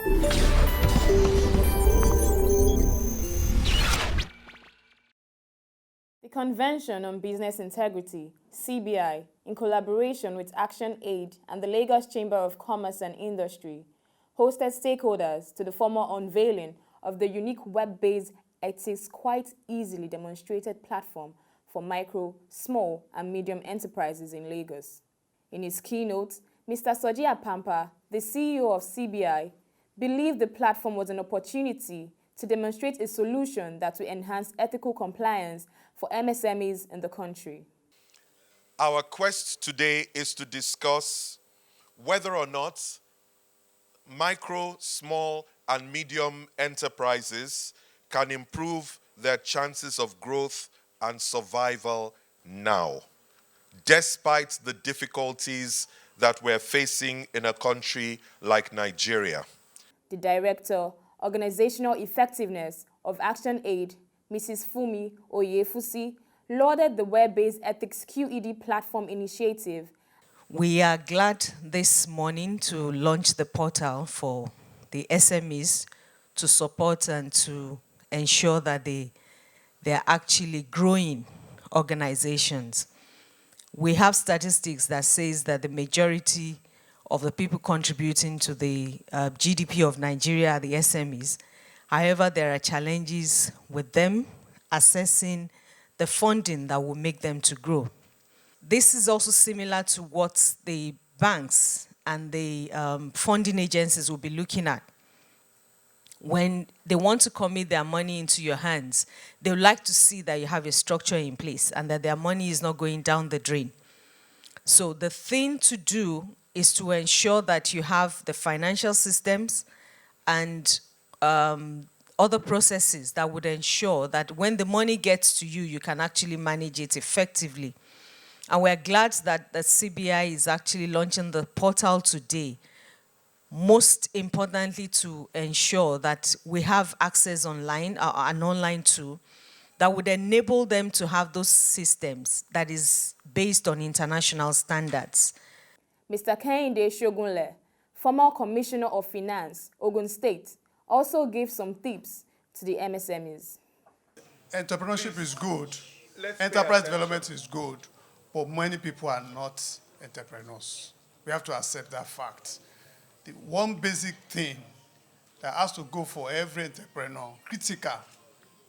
The Convention on Business Integrity, CBI, in collaboration with ActionAid and the Lagos Chamber of Commerce and Industry, hosted stakeholders to the formal unveiling of the unique web-based ethics quite easily demonstrated platform for micro, small, and medium enterprises in Lagos. In his keynote, Mr. Soji Apampa, the CEO of CBI, believed the platform was an opportunity to demonstrate a solution that will enhance ethical compliance for MSMEs in the country. Our quest today is to discuss whether or not micro, small, and medium enterprises can improve their chances of growth and survival now, despite the difficulties that we're facing in a country like Nigeria. The Director, Organizational Effectiveness of ActionAid, Mrs. Fumi Oyefusi, lauded the web-based ethics QED platform initiative. We are glad this morning to launch the portal for the SMEs to support and to ensure that they're actually growing organizations. We have statistics that says that the majority of the people contributing to the GDP of Nigeria are the SMEs. However, there are challenges with them assessing the funding that will make them to grow. This is also similar to what the banks and the funding agencies will be looking at. When they want to commit their money into your hands, they would like to see that you have a structure in place and that their money is not going down the drain. So the thing to do is to ensure that you have the financial systems and other processes that would ensure that when the money gets to you, you can actually manage it effectively. And we're glad that the CBI is actually launching the portal today, most importantly to ensure that we have access online, an online tool, that would enable them to have those systems that is based on international standards. Mr. Kehinde Shogunle, former Commissioner of Finance, Ogun State, also gave some tips to the MSMEs. Entrepreneurship is good. Enterprise development is good. But many people are not entrepreneurs. We have to accept that fact. The one basic thing that has to go for every entrepreneur, critical,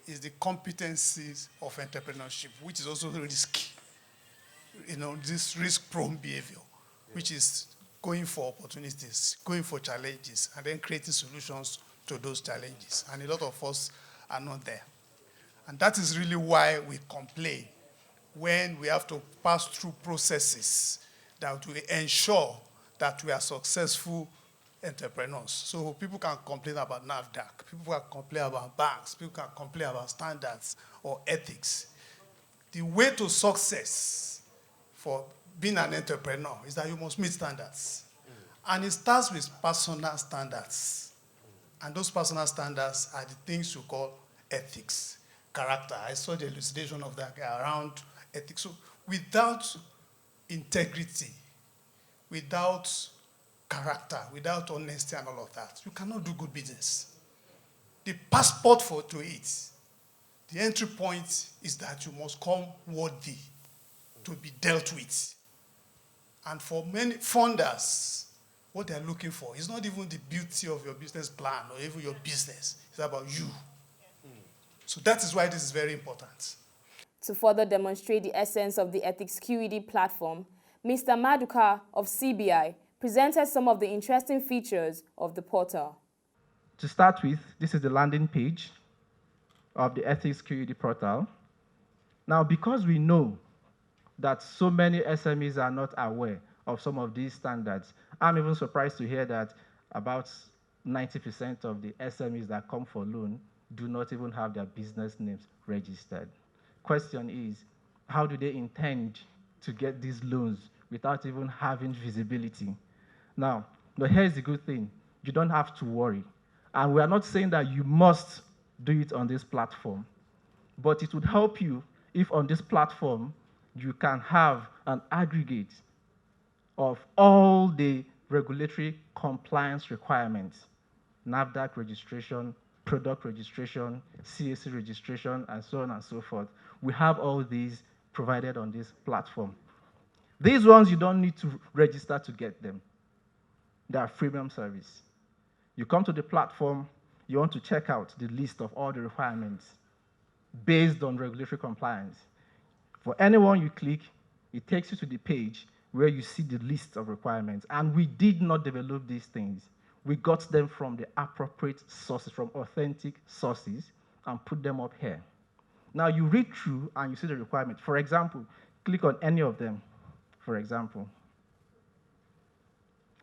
is the competencies of entrepreneurship, which is also risky. This risk-prone behavior, which is going for opportunities, going for challenges, and then creating solutions to those challenges. And a lot of us are not there. And that is really why we complain when we have to pass through processes that will ensure that we are successful entrepreneurs. So people can complain about NAFDAC, people can complain about banks, people can complain about standards or ethics. The way to success for being an entrepreneur is that you must meet standards. And it starts with personal standards. And those personal standards are the things you call ethics, character. I saw the elucidation of that around ethics. So without integrity, without character, without honesty and all of that, you cannot do good business. The passport to it, the entry point is that you must come worthy to be dealt with. And for many funders, what they're looking for is not even the beauty of your business plan or even your business. It's about you. So that is why this is very important. To further demonstrate the essence of the Ethics QED platform, Mr. Maduka of CBI presented some of the interesting features of the portal. To start with, this is the landing page of the Ethics QED portal. Now, because we know that so many SMEs are not aware of some of these standards, I'm even surprised to hear that about 90% of the SMEs that come for loan do not even have their business names registered. Question is, how do they intend to get these loans without even having visibility? Now, but here's the good thing. You don't have to worry. And we are not saying that you must do it on this platform, but it would help you if on this platform you can have an aggregate of all the regulatory compliance requirements. NAFDAC registration, product registration, CAC registration, and so on and so forth. We have all these provided on this platform. These ones, you don't need to register to get them. They are freemium service. You come to the platform, you want to check out the list of all the requirements based on regulatory compliance. For anyone you click, it takes you to the page where you see the list of requirements. And we did not develop these things. We got them from the appropriate sources, from authentic sources, and put them up here. Now you read through and you see the requirements. For example, click on any of them, for example.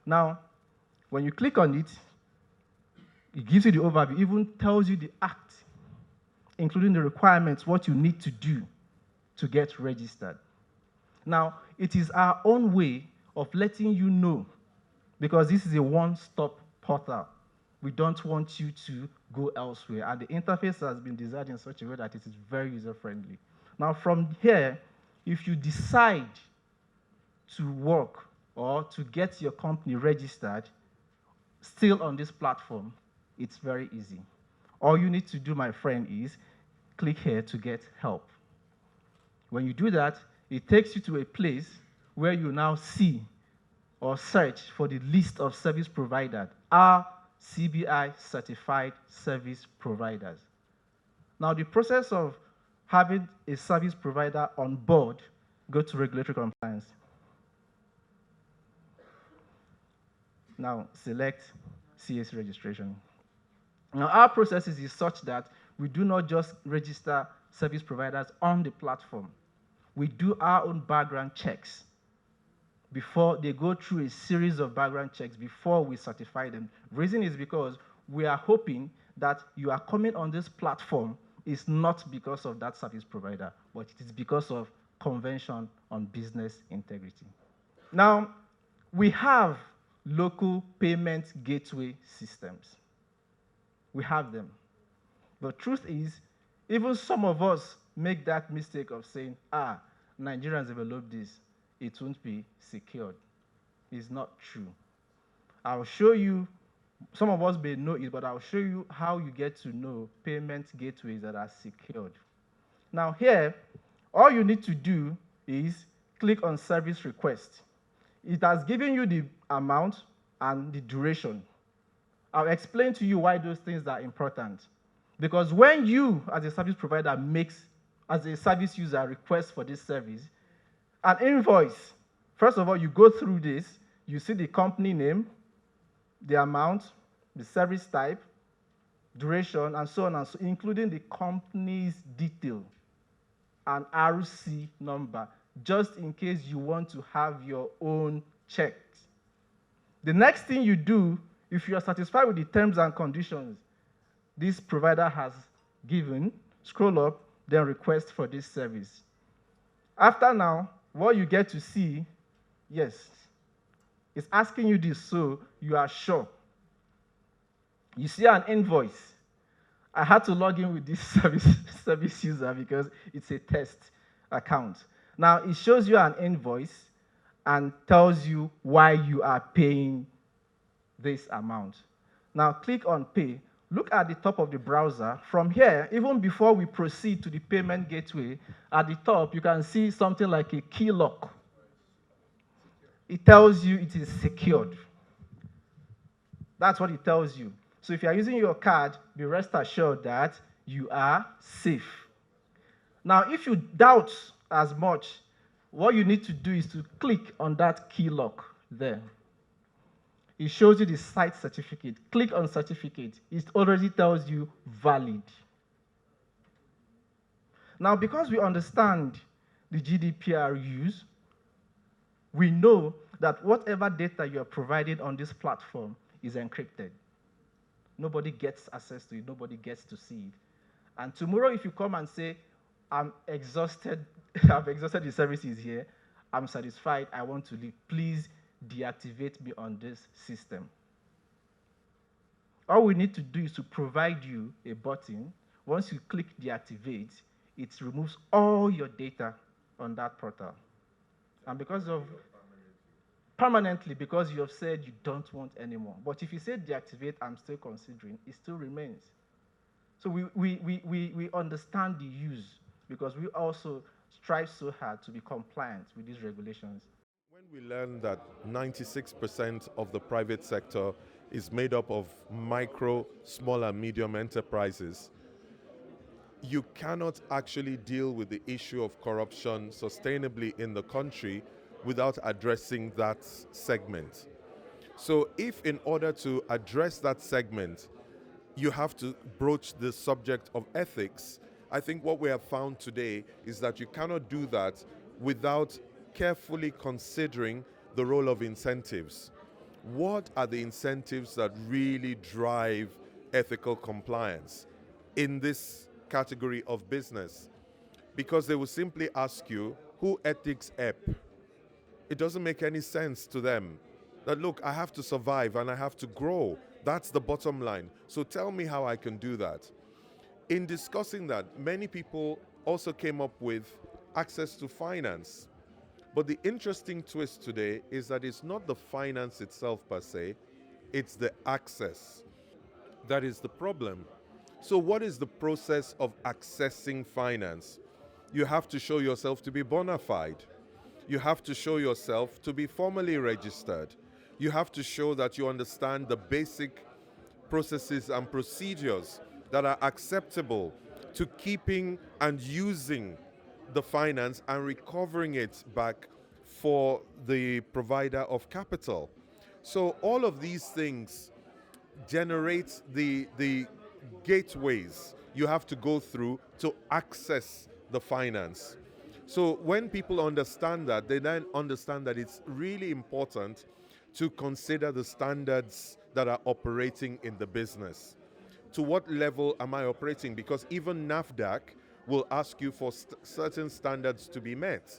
Now, when you click on it, it gives you the overview, even tells you the act, including the requirements, what you need to do to get registered. Now, it is our own way of letting you know, because this is a one-stop portal. We don't want you to go elsewhere, and the interface has been designed in such a way that it is very user-friendly. Now, from here, if you decide to work or to get your company registered still on this platform, it's very easy. All you need to do, my friend, is click here to get help. When you do that, it takes you to a place where you now see or search for the list of service providers, our CBI certified service providers. Now, the process of having a service provider on board, go to regulatory compliance. Now, select CAC registration. Now, our process is such that we do not just register service providers on the platform. We do our own background checks before they go through a series of background checks before we certify them. Reason is because we are hoping that you are coming on this platform is not because of that service provider, but it is because of Convention on Business Integrity. Now, we have local payment gateway systems. We have them. The truth is, even some of us make that mistake of saying, Nigerians developed this, it won't be secured. It's not true. I'll show you, some of us may know it, but I'll show you how you get to know payment gateways that are secured. Now here, all you need to do is click on service request. It has given you the amount and the duration. I'll explain to you why those things are important. Because when you, as a service provider, as a service user, request for this service, an invoice, first of all, you go through this, you see the company name, the amount, the service type, duration, and so on and so, including the company's detail and RC number, just in case you want to have your own checks. The next thing you do, if you are satisfied with the terms and conditions this provider has given, scroll up, then request for this service. After now, what you get to see, yes, it's asking you this so you are sure. You see an invoice. I had to log in with this service user because it's a test account. Now, it shows you an invoice and tells you why you are paying this amount. Now, click on Pay. Look at the top of the browser. From here, even before we proceed to the payment gateway, at the top, you can see something like a key lock. It tells you it is secured. That's what it tells you. So if you are using your card, be rest assured that you are safe. Now, if you doubt as much, what you need to do is to click on that key lock there. It shows you the site certificate. Click on certificate. It already tells you valid. Now, because we understand the GDPR use, we know that whatever data you are providing on this platform is encrypted. Nobody gets access to it. Nobody gets to see it. And tomorrow, if you come and say, I'm exhausted, I've exhausted the services here, I'm satisfied, I want to leave, please deactivate me on this system. All we need to do is to provide you a button. Once you click deactivate, it removes all your data on that portal. And because of permanently because you have said you don't want anymore. But if you say deactivate, I'm still considering, it still remains. So we understand the use because we also strive so hard to be compliant with these regulations. When we learn that 96% of the private sector is made up of micro, small, and medium enterprises, you cannot actually deal with the issue of corruption sustainably in the country without addressing that segment. So if in order to address that segment, you have to broach the subject of ethics, I think what we have found today is that you cannot do that without carefully considering the role of incentives. What are the incentives that really drive ethical compliance in this category of business? Because they will simply ask you, who ethics ep? It doesn't make any sense to them. That look, I have to survive and I have to grow. That's the bottom line. So tell me how I can do that. In discussing that, many people also came up with access to finance. But the interesting twist today is that it's not the finance itself per se, it's the access. That is the problem. So what is the process of accessing finance? You have to show yourself to be bona fide. You have to show yourself to be formally registered. You have to show that you understand the basic processes and procedures that are acceptable to keeping and using the finance and recovering it back for the provider of capital. So all of these things generate the gateways you have to go through to access the finance. So when people understand that, they then understand that it's really important to consider the standards that are operating in the business. To what level am I operating? Because even NAFDAC will ask you for certain standards to be met.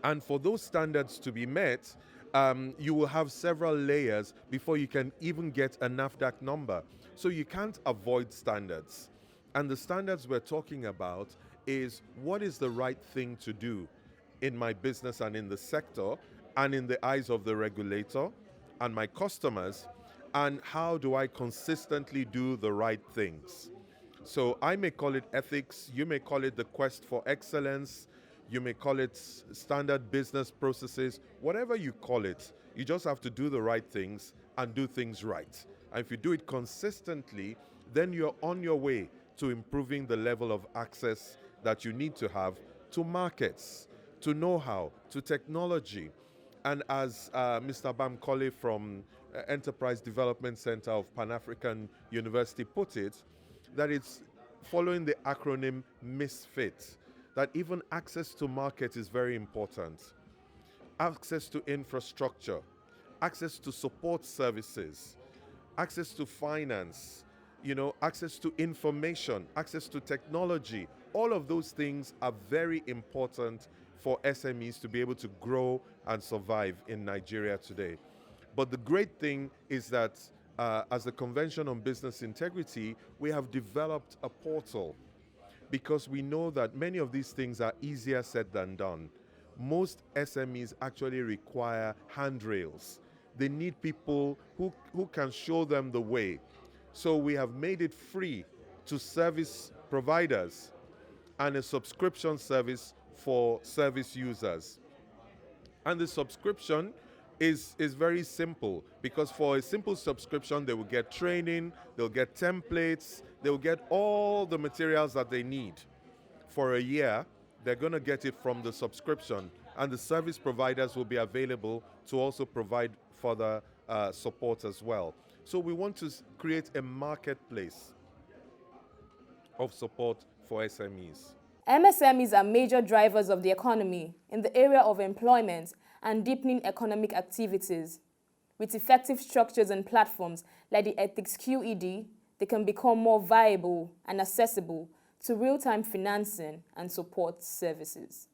And for those standards to be met, you will have several layers before you can even get a NAFDAC number. So you can't avoid standards. And the standards we're talking about is what is the right thing to do in my business and in the sector and in the eyes of the regulator and my customers, and how do I consistently do the right things. So I may call it ethics, you may call it the quest for excellence, you may call it standard business processes, whatever you call it, you just have to do the right things and do things right. And if you do it consistently, then you're on your way to improving the level of access that you need to have to markets, to know-how, to technology. And as Mr. Bamkole from Enterprise Development Center of Pan-African University put it, that it's following the acronym MISFIT, that even access to market is very important. Access to infrastructure, access to support services, access to finance, access to information, access to technology. All of those things are very important for SMEs to be able to grow and survive in Nigeria today. But the great thing is that as the Convention on Business Integrity, we have developed a portal because we know that many of these things are easier said than done. Most SMEs actually require handrails. They need people who can show them the way. So we have made it free to service providers and a subscription service for service users. And the subscription is very simple because for a simple subscription, they will get training, they'll get templates, they'll get all the materials that they need. For a year, they're going to get it from the subscription, and the service providers will be available to also provide further support as well. So we want to create a marketplace of support for SMEs. MSMEs are major drivers of the economy in the area of employment and deepening economic activities. With effective structures and platforms like the Ethics QED, they can become more viable and accessible to real-time financing and support services.